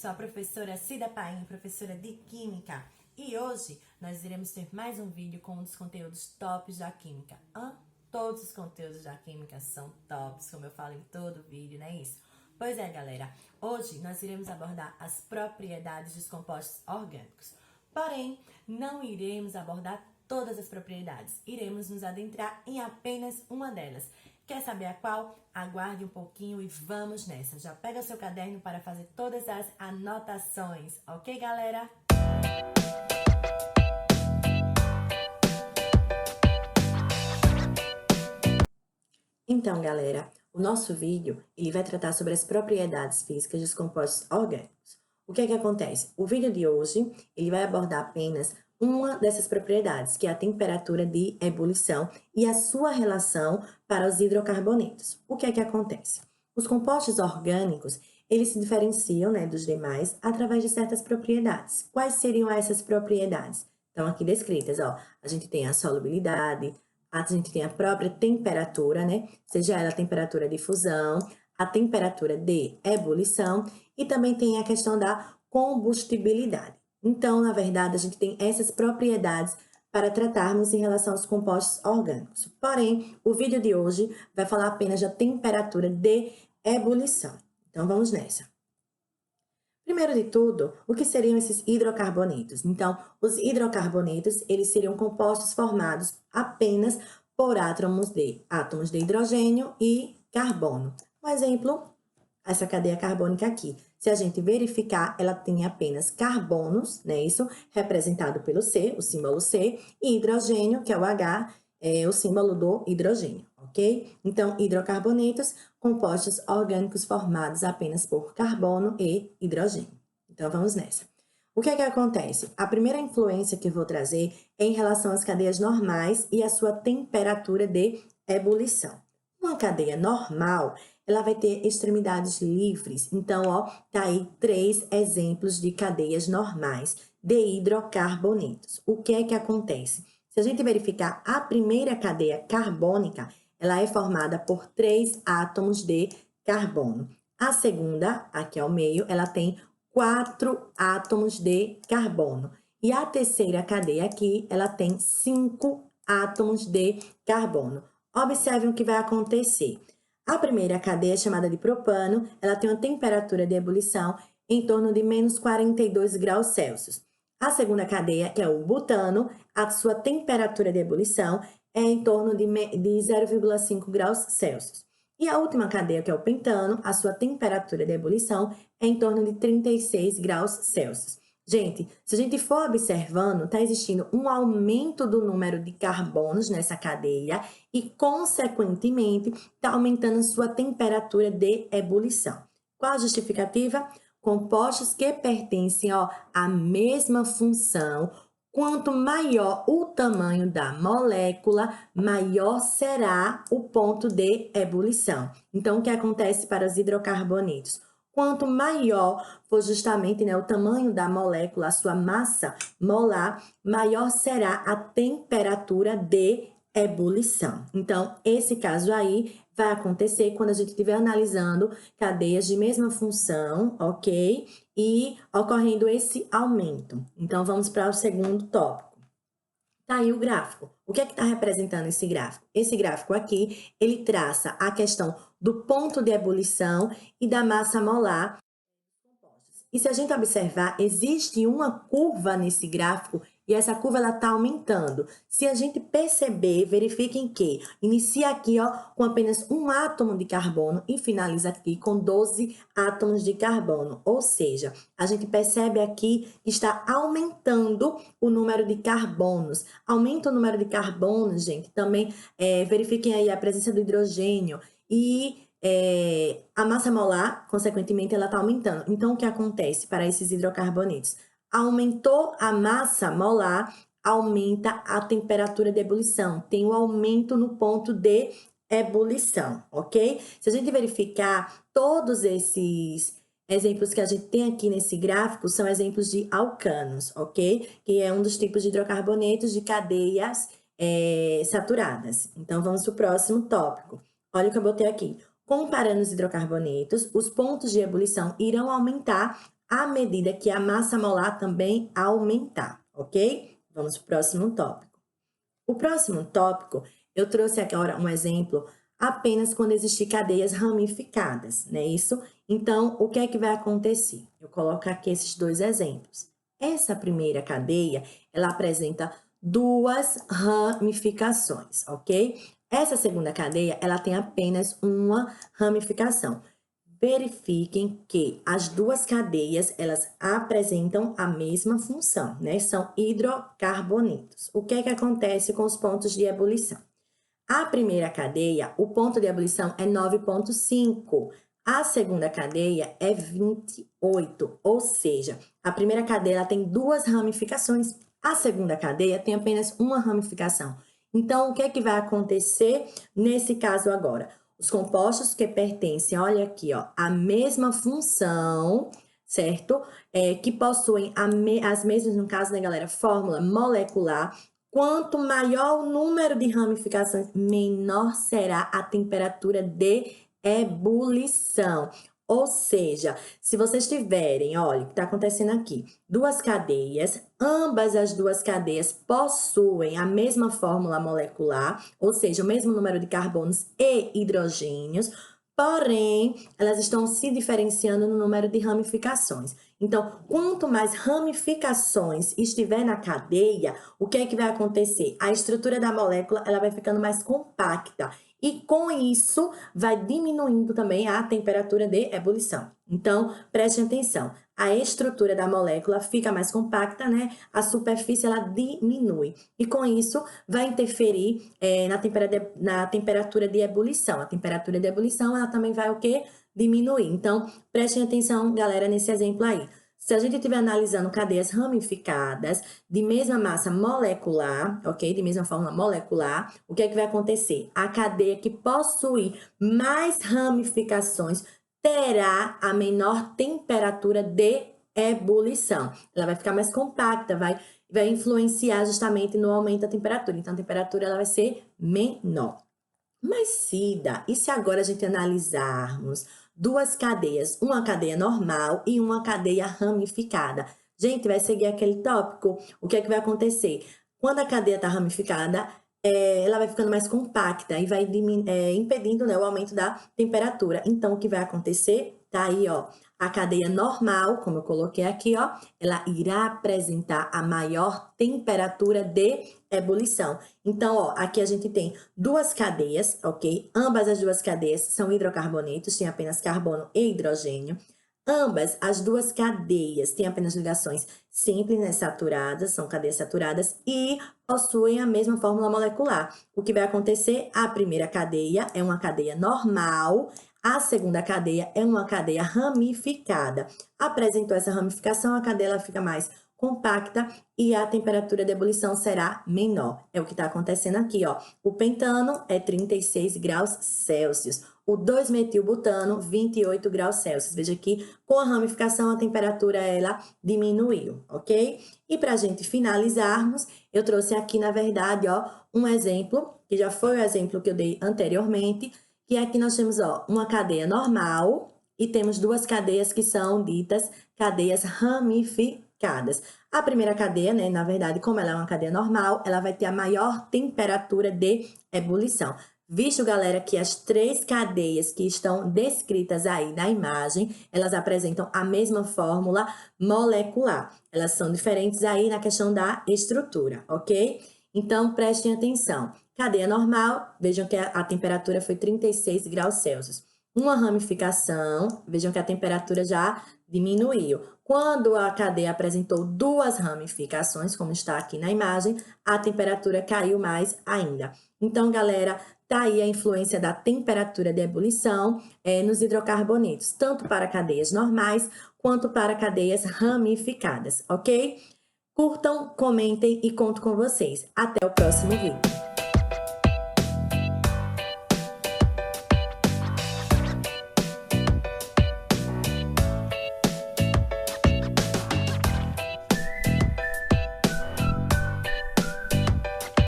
Sou a professora Cida Paim, professora de Química, e hoje nós iremos ter mais um vídeo com um dos conteúdos tops da Química. Todos os conteúdos da Química são tops, como eu falo em todo vídeo, não é isso? Pois é, galera, hoje nós iremos abordar as propriedades dos compostos orgânicos. Porém, não iremos abordar todas as propriedades, iremos nos adentrar em apenas uma delas. Quer saber a qual? Aguarde um pouquinho e vamos nessa. Já pega seu caderno para fazer todas as anotações, ok, galera? Então, galera, o nosso vídeo ele vai tratar sobre as propriedades físicas dos compostos orgânicos. O que é que acontece? O vídeo de hoje ele vai abordar apenas uma dessas propriedades, que é a temperatura de ebulição e a sua relação para os hidrocarbonetos. O que é que acontece? Os compostos orgânicos, eles se diferenciam, dos demais através de certas propriedades. Quais seriam essas propriedades? Estão aqui descritas, ó. A gente tem a solubilidade, a gente tem a própria temperatura, seja ela a temperatura de fusão, a temperatura de ebulição e também tem a questão da combustibilidade. Então, na verdade, a gente tem essas propriedades para tratarmos em relação aos compostos orgânicos. Porém, o vídeo de hoje vai falar apenas da temperatura de ebulição. Então, vamos nessa. Primeiro de tudo, o que seriam esses hidrocarbonetos? Então, os hidrocarbonetos, eles seriam compostos formados apenas por átomos de hidrogênio e carbono. Um exemplo, essa cadeia carbônica aqui. Se a gente verificar, ela tem apenas carbonos, isso? Representado pelo C, o símbolo C, e hidrogênio, que é o H, o símbolo do hidrogênio, ok? Então, hidrocarbonetos, compostos orgânicos formados apenas por carbono e hidrogênio. Então, vamos nessa. O que é que acontece? A primeira influência que eu vou trazer é em relação às cadeias normais e a sua temperatura de ebulição. Uma cadeia normal, ela vai ter extremidades livres. Então, ó, tá aí 3 exemplos de cadeias normais de hidrocarbonetos. O que é que acontece? Se a gente verificar a primeira cadeia carbônica, ela é formada por 3 átomos de carbono. A segunda, aqui ao meio, ela tem 4 átomos de carbono. E a terceira cadeia aqui, ela tem 5 átomos de carbono. Observem o que vai acontecer. A primeira cadeia, chamada de propano, ela tem uma temperatura de ebulição em torno de menos 42 graus Celsius. A segunda cadeia, que é o butano, a sua temperatura de ebulição é em torno de 0,5 graus Celsius. E a última cadeia, que é o pentano, a sua temperatura de ebulição é em torno de 36 graus Celsius. Gente, se a gente for observando, está existindo um aumento do número de carbonos nessa cadeia e, consequentemente, está aumentando sua temperatura de ebulição. Qual a justificativa? Compostos que pertencem à mesma função, quanto maior o tamanho da molécula, maior será o ponto de ebulição. Então, o que acontece para os hidrocarbonetos? Quanto maior for justamente o tamanho da molécula, a sua massa molar, maior será a temperatura de ebulição. Então, esse caso aí vai acontecer quando a gente estiver analisando cadeias de mesma função, ok? E ocorrendo esse aumento. Então, vamos para o segundo tópico. Tá aí o gráfico. O que é que está representando esse gráfico? Esse gráfico aqui, ele traça a questão do ponto de ebulição e da massa molar. E se a gente observar, existe uma curva nesse gráfico e essa curva ela está aumentando. Se a gente perceber, verifiquem que inicia aqui com apenas um átomo de carbono e finaliza aqui com 12 átomos de carbono. Ou seja, a gente percebe aqui que está aumentando o número de carbonos. Aumenta o número de carbonos, gente. Também verifiquem aí a presença do hidrogênio e a massa molar, consequentemente, ela está aumentando. Então, o que acontece para esses hidrocarbonetos? Aumentou a massa molar, aumenta a temperatura de ebulição. Tem o aumento no ponto de ebulição, ok? Se a gente verificar todos esses exemplos que a gente tem aqui nesse gráfico, são exemplos de alcanos, ok? Que é um dos tipos de hidrocarbonetos de cadeias saturadas. Então, vamos para o próximo tópico. Olha o que eu botei aqui. Comparando os hidrocarbonetos, os pontos de ebulição irão aumentar à medida que a massa molar também aumentar, ok? Vamos para o próximo tópico. O próximo tópico, eu trouxe agora um exemplo apenas quando existir cadeias ramificadas, não é isso? Então, o que é que vai acontecer? Eu coloco aqui esses dois exemplos. Essa primeira cadeia, ela apresenta duas ramificações, ok? Essa segunda cadeia, ela tem apenas uma ramificação. Verifiquem que as duas cadeias, elas apresentam a mesma função, né? São hidrocarbonetos. O que é que acontece com os pontos de ebulição? A primeira cadeia, o ponto de ebulição é 9,5. A segunda cadeia é 28, ou seja, a primeira cadeia ela tem duas ramificações, a segunda cadeia tem apenas uma ramificação. Então, o que é que vai acontecer nesse caso agora? Os compostos que pertencem, olha aqui, ó, a mesma função, certo? Que possuem as mesmas, no caso, né, galera, fórmula molecular. Quanto maior o número de ramificações, menor será a temperatura de ebulição. Ou seja, se vocês tiverem, olha o que está acontecendo aqui, duas cadeias, ambas as duas cadeias possuem a mesma fórmula molecular, ou seja, o mesmo número de carbonos e hidrogênios, porém, elas estão se diferenciando no número de ramificações. Então, quanto mais ramificações estiver na cadeia, o que é que vai acontecer? A estrutura da molécula ela vai ficando mais compacta. E com isso, vai diminuindo também a temperatura de ebulição. Então, preste atenção. A estrutura da molécula fica mais compacta, né? A superfície, ela diminui. E com isso, vai interferir na temperatura de ebulição. A temperatura de ebulição, ela também vai o quê? Diminuir. Então, prestem atenção, galera, nesse exemplo aí. Se a gente estiver analisando cadeias ramificadas de mesma massa molecular, ok? De mesma forma molecular, o que é que vai acontecer? A cadeia que possui mais ramificações terá a menor temperatura de ebulição. Ela vai ficar mais compacta, vai influenciar justamente no aumento da temperatura. Então, a temperatura ela vai ser menor. Mas, Cida, e se agora a gente analisarmos duas cadeias, uma cadeia normal e uma cadeia ramificada? Gente, vai seguir aquele tópico. O que é que vai acontecer? Quando a cadeia está ramificada, ela vai ficando mais compacta e vai impedindo, né, o aumento da temperatura. Então, o que vai acontecer? Tá aí, ó, a cadeia normal, como eu coloquei aqui, ó, ela irá apresentar a maior temperatura de ebulição. Então, ó, aqui a gente tem duas cadeias, ok? Ambas as duas cadeias são hidrocarbonetos, tem apenas carbono e hidrogênio. Ambas as duas cadeias têm apenas ligações simples, né, saturadas, são cadeias saturadas e possuem a mesma fórmula molecular. O que vai acontecer? A primeira cadeia é uma cadeia normal, a segunda cadeia é uma cadeia ramificada. Apresentou essa ramificação, a cadeia ela fica mais compacta e a temperatura de ebulição será menor. É o que está acontecendo aqui, ó. O pentano é 36 graus Celsius. O 2-metilbutano, 28 graus Celsius. Veja que com a ramificação a temperatura ela diminuiu, ok? E para a gente finalizarmos, eu trouxe aqui, na verdade, ó, um exemplo, que já foi o exemplo que eu dei anteriormente, que aqui nós temos, ó, uma cadeia normal e temos duas cadeias que são ditas cadeias ramificadas. A primeira cadeia, né, na verdade, como ela é uma cadeia normal, ela vai ter a maior temperatura de ebulição. Visto, galera, que as três cadeias que estão descritas aí na imagem, elas apresentam a mesma fórmula molecular. Elas são diferentes aí na questão da estrutura, ok? Então, prestem atenção. Cadeia normal, vejam que a temperatura foi 36 graus Celsius. Uma ramificação, vejam que a temperatura já diminuiu. Quando a cadeia apresentou duas ramificações, como está aqui na imagem, a temperatura caiu mais ainda. Então, galera, tá aí a influência da temperatura de ebulição nos hidrocarbonetos, tanto para cadeias normais quanto para cadeias ramificadas, ok? Curtam, comentem e conto com vocês. Até o próximo vídeo.